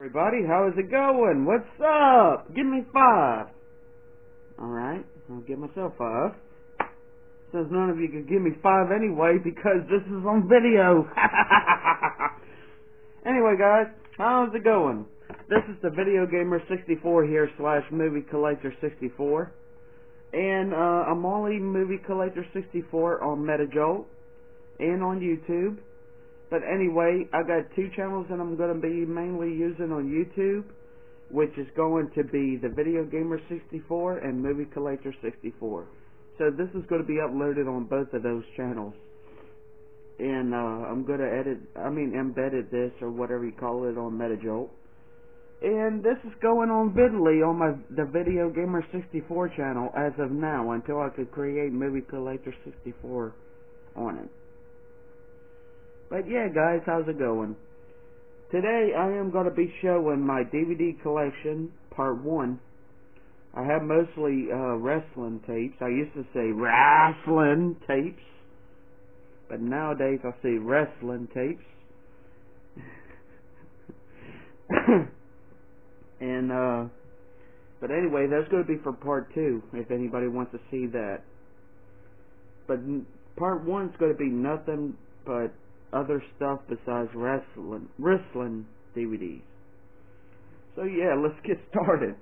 Everybody, how is it going? What's up? Give me 5. Alright, I'll give myself 5. Since none of you could give me 5 anyway because this is on video. Anyway guys, how's it going? This is the VideoGamer64 here / MovieCollector64. And I'm only MovieCollector64 on MetaJolt and on YouTube. But anyway, I got 2 channels that I'm going to be mainly using on YouTube, which is going to be the VideoGamer64 and MovieCollector64. So this is going to be uploaded on both of those channels. And I'm going to embedded this or whatever you call it on MetaJolt. And this is going on VidLii on the VideoGamer64 channel as of now until I could create MovieCollector64 on it. But yeah guys, how's it going? Today I am going to be showing my DVD collection, part 1. I have mostly wrestling tapes. I used to say wrestling tapes, but nowadays I say wrestling tapes. But anyway, that's going to be for part 2 if anybody wants to see that. But part 1 is going to be nothing but other stuff besides wrestling DVDs. So yeah, let's get started.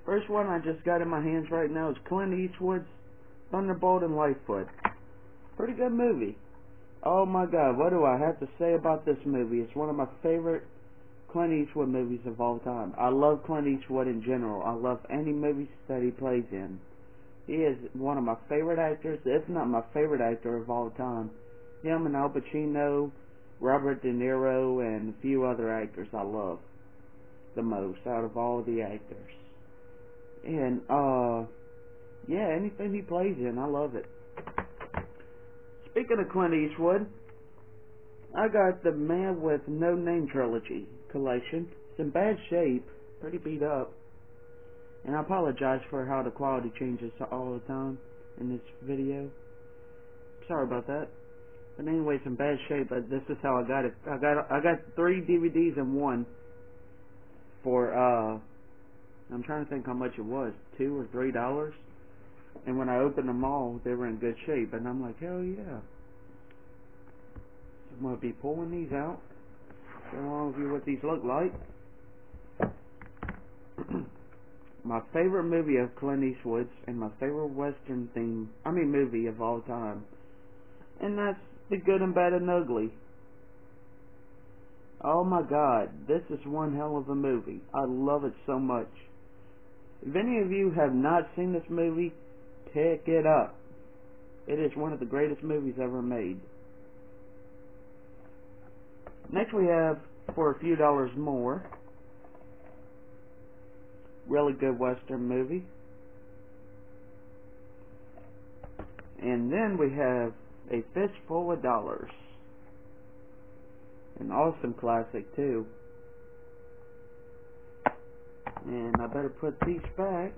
First one I just got in my hands right now is Clint Eastwood's Thunderbolt and Lightfoot. Pretty good movie. Oh my god, what do I have to say about this movie? It's one of my favorite Clint Eastwood movies of all time. I love Clint Eastwood in general. I love any movies that he plays in. He is one of my favorite actors, if not my favorite actor of all time. Him and Al Pacino, Robert De Niro, and a few other actors I love the most out of all the actors. And yeah, anything he plays in, I love it. Speaking of Clint Eastwood, I got the Man with No Name trilogy collection. It's in bad shape, pretty beat up, and I apologize for how the quality changes all the time in this video. Sorry about that. But anyway, it's in bad shape, but this is how I got it. I got 3 DVDs in one for I'm trying to think how much it was, $2 or $3. And when I opened them all, they were in good shape, and I'm like, hell yeah. I'm gonna be pulling these out, show all of you what these look like. My favorite movie of Clint Eastwood's and my favorite Western movie of all time. And that's The Good and Bad and Ugly. Oh my god, this is one hell of a movie. I love it so much. If any of you have not seen this movie, pick it up. It is one of the greatest movies ever made. Next we have, for a few dollars more, really good Western movie. And then we have A Fistful of Dollars. An awesome classic too. And I better put these back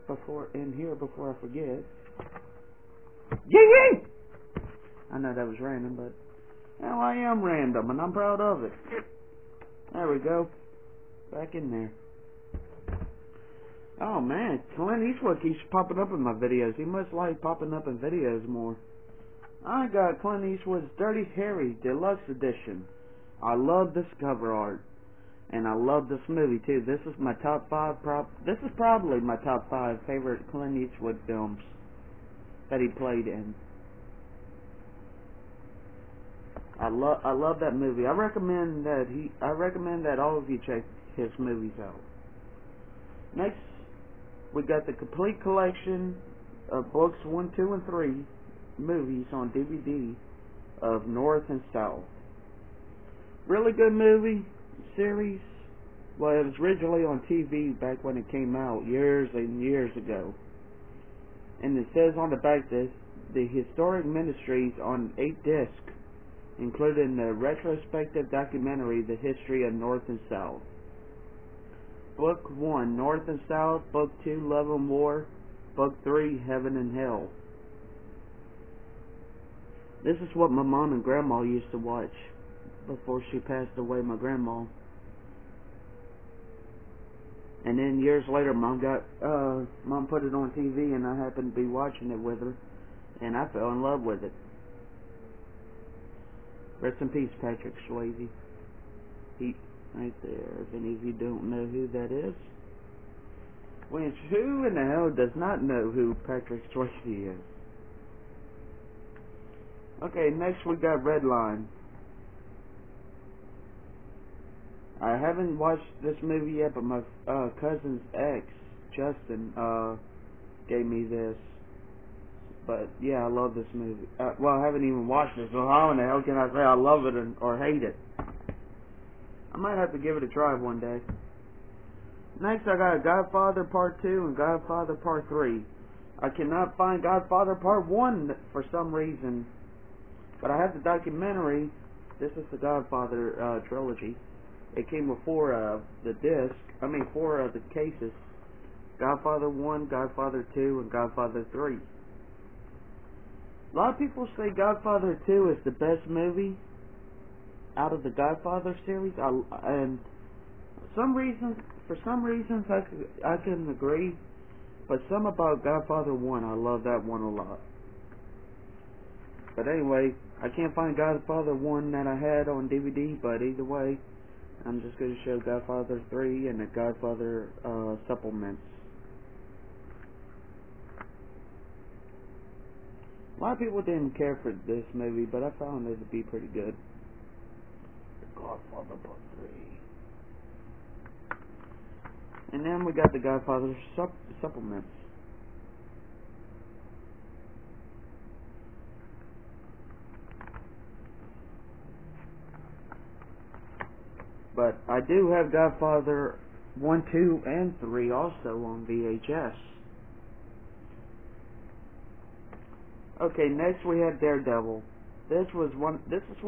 in here before I forget. Yee! I know that was random, but well, I am random and I'm proud of it. There we go. Back in there. Oh man, Clint Eastwood keeps popping up in my videos. He must like popping up in videos more. I got Clint Eastwood's Dirty Harry Deluxe Edition. I love this cover art, and I love this movie too. This is my top 5. This is probably my top 5 favorite Clint Eastwood films that he played in. I love that movie. I recommend that all of you check his movies out. Next, we got the complete collection of books 1, 2, and 3 movies on DVD of North and South. Really good movie series. Well, it was originally on TV back when it came out years and years ago. And it says on the back this the historic ministries on 8 discs, including the retrospective documentary The History of North and South. Book 1, North and South. Book 2, Love and War. Book 3, Heaven and Hell. This is what my mom and grandma used to watch before she passed away, my grandma. And then years later, Mom put it on TV, and I happened to be watching it with her, and I fell in love with it. Rest in peace, Patrick Swayze. He, right there. If any of you don't know who that is, which who in the hell does not know who Patrick Swayze is? Okay, next we got Redline. I haven't watched this movie yet, but my cousin's ex, Justin, gave me this. But yeah, I love this movie. Well, I haven't even watched it, so how in the hell can I say I love it or hate it? I might have to give it a try one day. Next, I got Godfather Part 2 and Godfather Part 3. I cannot find Godfather Part 1 for some reason, but I have the documentary. This is the Godfather trilogy. It came with four of the cases. Godfather 1, Godfather 2, and Godfather 3. A lot of people say Godfather 2 is the best movie out of the Godfather series, and for some reasons I can agree, but some about Godfather 1, I love that one a lot. But anyway, I can't find Godfather 1 that I had on DVD, but either way, I'm just going to show Godfather 3 and the Godfather supplements. A lot of people didn't care for this movie, but I found it to be pretty good. The Godfather Part 3. And then we got the Godfather supplements. But I do have Godfather 1, 2, and 3 also on VHS. Okay, next we have Daredevil. This is one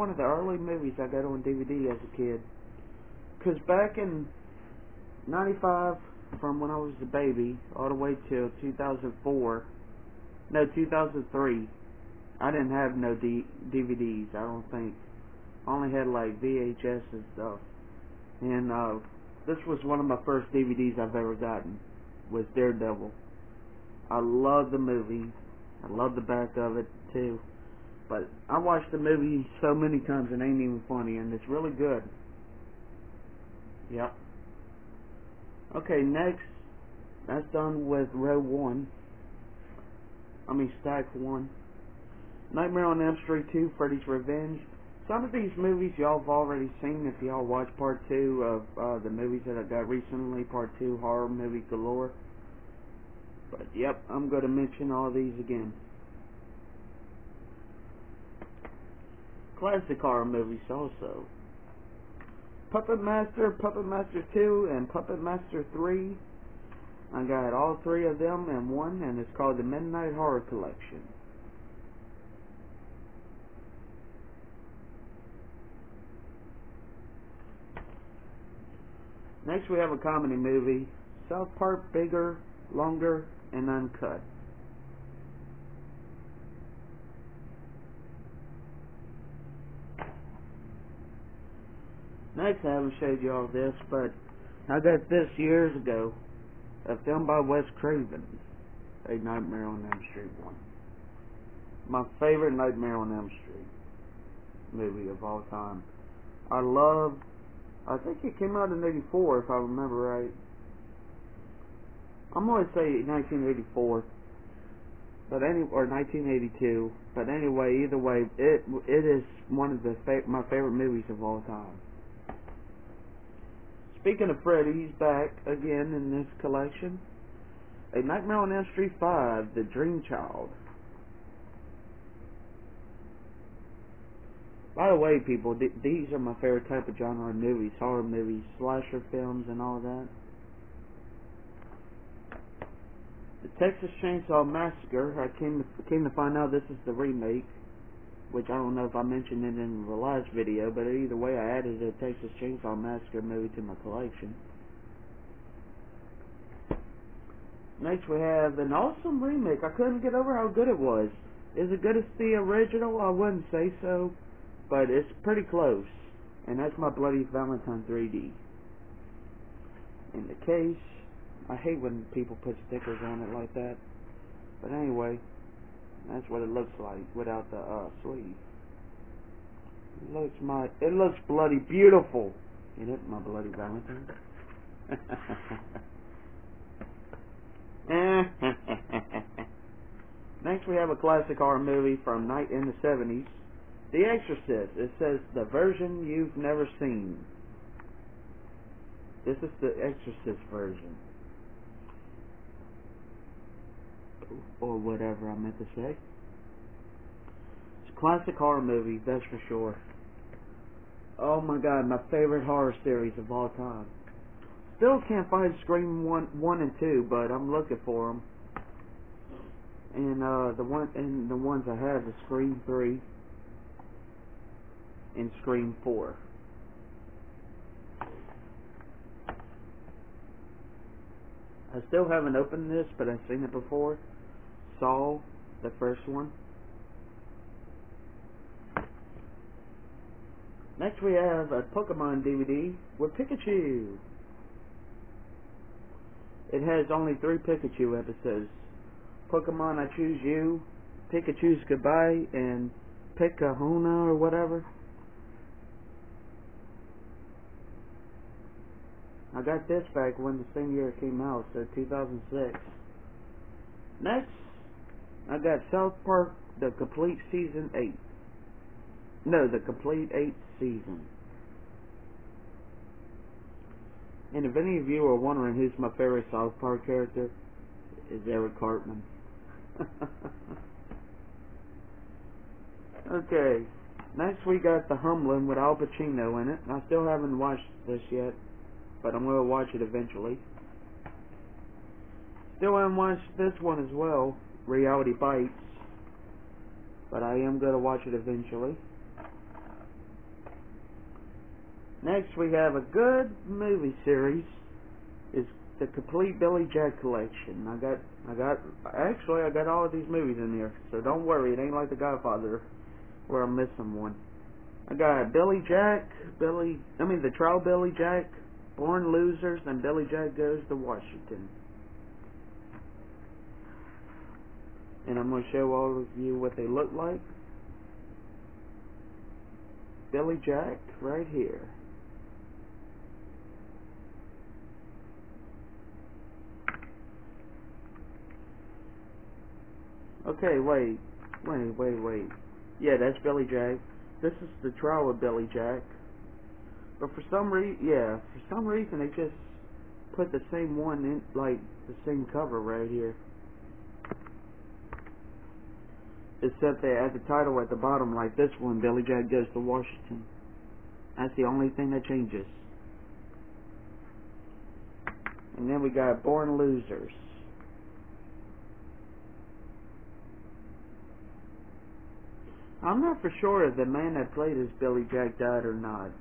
of the early movies I got on DVD as a kid. Cause back in '95, from when I was a baby all the way till 2003, I didn't have no DVDs. I don't think. I only had like VHS and stuff. And this was one of my first DVDs I've ever gotten. Was Daredevil. I love the movie. I love the back of it too. But I watched the movie so many times it ain't even funny, and it's really good. Yep. Okay, next, that's done with Stack 1. Nightmare on Elm Street 2, Freddy's Revenge. Some of these movies y'all have already seen if y'all watched Part 2 of the movies that I got recently, Part 2 horror movie galore. But yep, I'm going to mention all these again. Classic horror movies also. Puppet Master, Puppet Master 2, and Puppet Master 3. I got all three of them in one, and it's called the Midnight Horror Collection. Next we have a comedy movie, South Park Bigger, Longer, and Uncut. Next, I haven't showed you all this, but I got this years ago, a film by Wes Craven, A Nightmare on Elm Street 1. My favorite Nightmare on Elm Street movie of all time. I think it came out in '84 if I remember right. I'm going to say 1984, or 1982. But anyway, either way, it is one of my favorite movies of all time. Speaking of Freddy, he's back again in this collection. A Nightmare on Elm Street 5, The Dream Child. By the way, people, these are my favorite type of genre of movies, horror movies, slasher films, and all that. The Texas Chainsaw Massacre, I came to find out this is the remake, which I don't know if I mentioned it in the last video, but either way I added a Texas Chainsaw Massacre movie to my collection. Next we have an awesome remake. I couldn't get over how good it was. Is it good as the original? I wouldn't say so, but it's pretty close. And that's My Bloody Valentine 3D. In the case, I hate when people put stickers on it like that. But anyway, that's what it looks like without the sleeve. It looks bloody beautiful. Ain't it, my bloody Valentine? Next we have a classic horror movie from in the 70s. The Exorcist. It says the version you've never seen. This is the Exorcist version. Or whatever I meant to say. It's a classic horror movie, that's for sure. Oh my god, my favorite horror series of all time. Still can't find Scream 1 and 2, but I'm looking for them. And the ones I have is Scream 3 and Scream 4. I still haven't opened this, but I've seen it before. Saw, the first one. Next we have a Pokemon DVD with Pikachu. It has only 3 Pikachu episodes. Pokemon I Choose You, Pikachu's Goodbye, and Pikahuna or whatever. I got this back when the same year it came out, so 2006. Next, I got South Park, the complete season 8. No, the complete 8th season. And if any of you are wondering who's my favorite South Park character, is Eric Cartman. Okay, next we got The Humbling with Al Pacino in it. I still haven't watched this yet, but I'm going to watch it eventually. Still haven't watched this one as well, Reality Bites, but I am going to watch it eventually. Next we have a good movie series. It's the complete Billy Jack collection. I got all of these movies in here, so don't worry, it ain't like the Godfather where I'm missing one. I got Billy Jack, the Trial Billy Jack, Born Losers, and Billy Jack Goes to Washington. And I'm going to show all of you what they look like. Billy Jack right here. Okay, wait. Yeah, that's Billy Jack. This is the trial of Billy Jack. But for some reason they just put the same one in, like the same cover right here. Except they add the title at the bottom like this one, Billy Jack Goes to Washington. That's the only thing that changes. And then we got Born Losers. I'm not for sure if the man that played as Billy Jack died or not.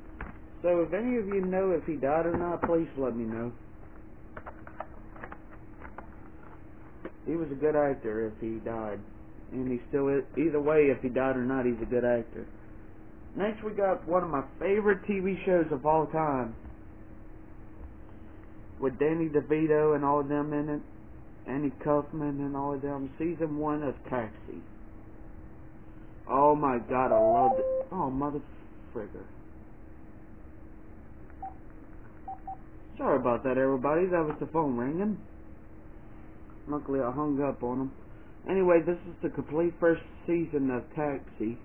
So if any of you know if he died or not, please let me know. He was a good actor if he died. And he still is. Either way, if he died or not, he's a good actor. Next we got one of my favorite TV shows of all time. With Danny DeVito and all of them in it. Andy Kaufman and all of them. Season 1 of Taxi. Oh my god, I loved it. Oh, mother frigger. Sorry about that, everybody. That was the phone ringing. Luckily, I hung up on them. Anyway, this is the complete first season of Taxi.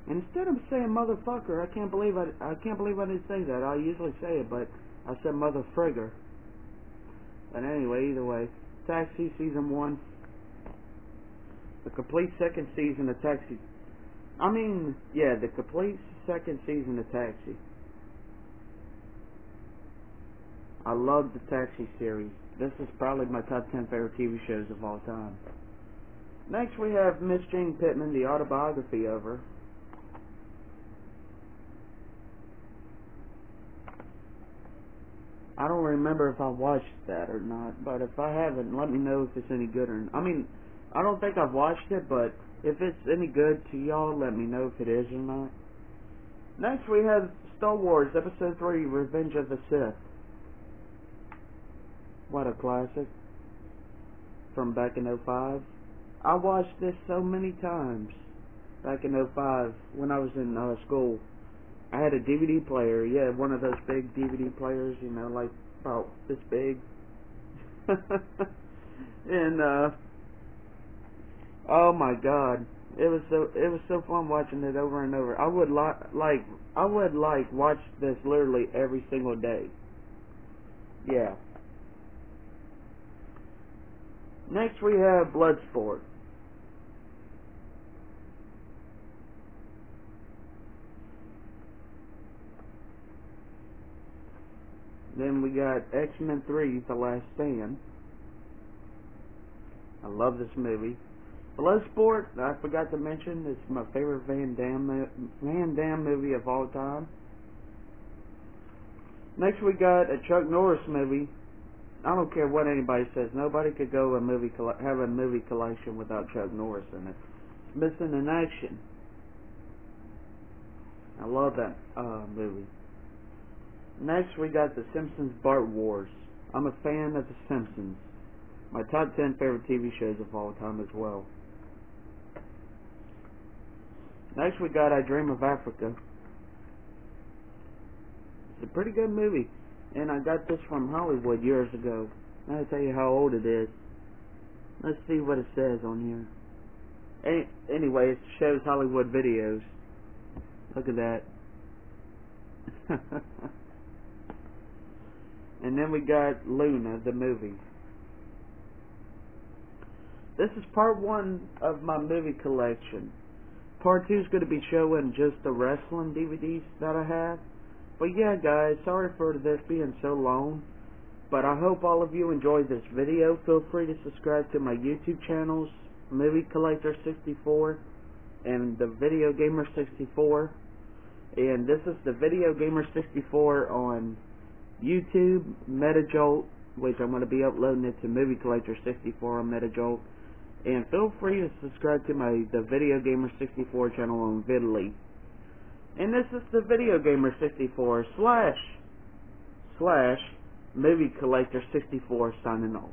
And instead of saying motherfucker, I can't believe I didn't say that. I usually say it, but I said mother frigger. But anyway, either way, Taxi season 1. The complete second season of Taxi. The complete second season of Taxi. I love the Taxi series. This is probably my top 10 favorite TV shows of all time. Next we have Miss Jane Pittman, the autobiography of her. I don't remember if I watched that or not, but if I haven't, let me know if it's any good or not. I don't think I've watched it, but if it's any good to y'all, let me know if it is or not. Next we have Star Wars Episode 3, Revenge of the Sith. What a classic. From back in '05. I watched this so many times back in '05 when I was in school. I had a DVD player, yeah, one of those big DVD players, you know, like about this big. And oh my God, it was so fun watching it over and over. I would watch this literally every single day. Yeah. Next we have Bloodsport. Then we got X-Men 3, The Last Stand. I love this movie. Bloodsport, I forgot to mention, it's my favorite Van Damme movie of all time. Next we got a Chuck Norris movie. I don't care what anybody says. Nobody could go have a movie collection without Chuck Norris in it. It's Missing in Action. I love that movie. Next we got The Simpsons Bart Wars. I'm a fan of The Simpsons. My top 10 favorite TV shows of all time as well. Next we got I Dream of Africa. It's a pretty good movie. And I got this from Hollywood years ago. I'll tell you how old it is. Let's see what it says on here. Anyway, it shows Hollywood videos. Look at that. And then we got Luna, the movie. This is part 1 of my movie collection. Part 2 is going to be showing just the wrestling DVDs that I have. But yeah, guys, sorry for this being so long. But I hope all of you enjoyed this video. Feel free to subscribe to my YouTube channels, MovieCollector64 and TheVideoGamer64. And this is TheVideoGamer64 on YouTube, MetaJolt, which I'm going to be uploading it to MovieCollector64 on MetaJolt. And feel free to subscribe to my TheVideoGamer64 channel on VidLii. And this is TheVideoGamer64 / MovieCollector64 signing off.